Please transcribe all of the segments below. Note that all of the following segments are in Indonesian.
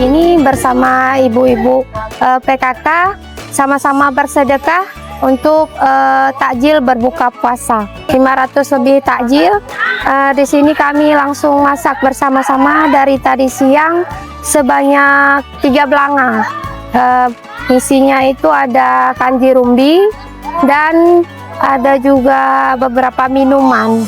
ini bersama ibu-ibu PKK sama-sama bersedekah untuk takjil berbuka puasa. 500 lebih takjil. Di sini kami langsung masak bersama-sama dari tadi siang sebanyak 3 belanga. Isinya itu ada kanji rumbi dan ada juga beberapa minuman.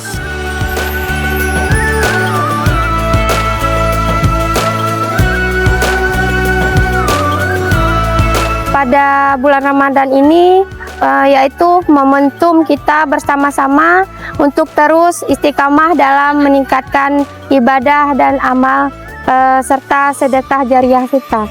Pada bulan Ramadan ini yaitu momentum kita bersama-sama untuk terus istiqamah dalam meningkatkan ibadah dan amal serta sedekah jariah kita.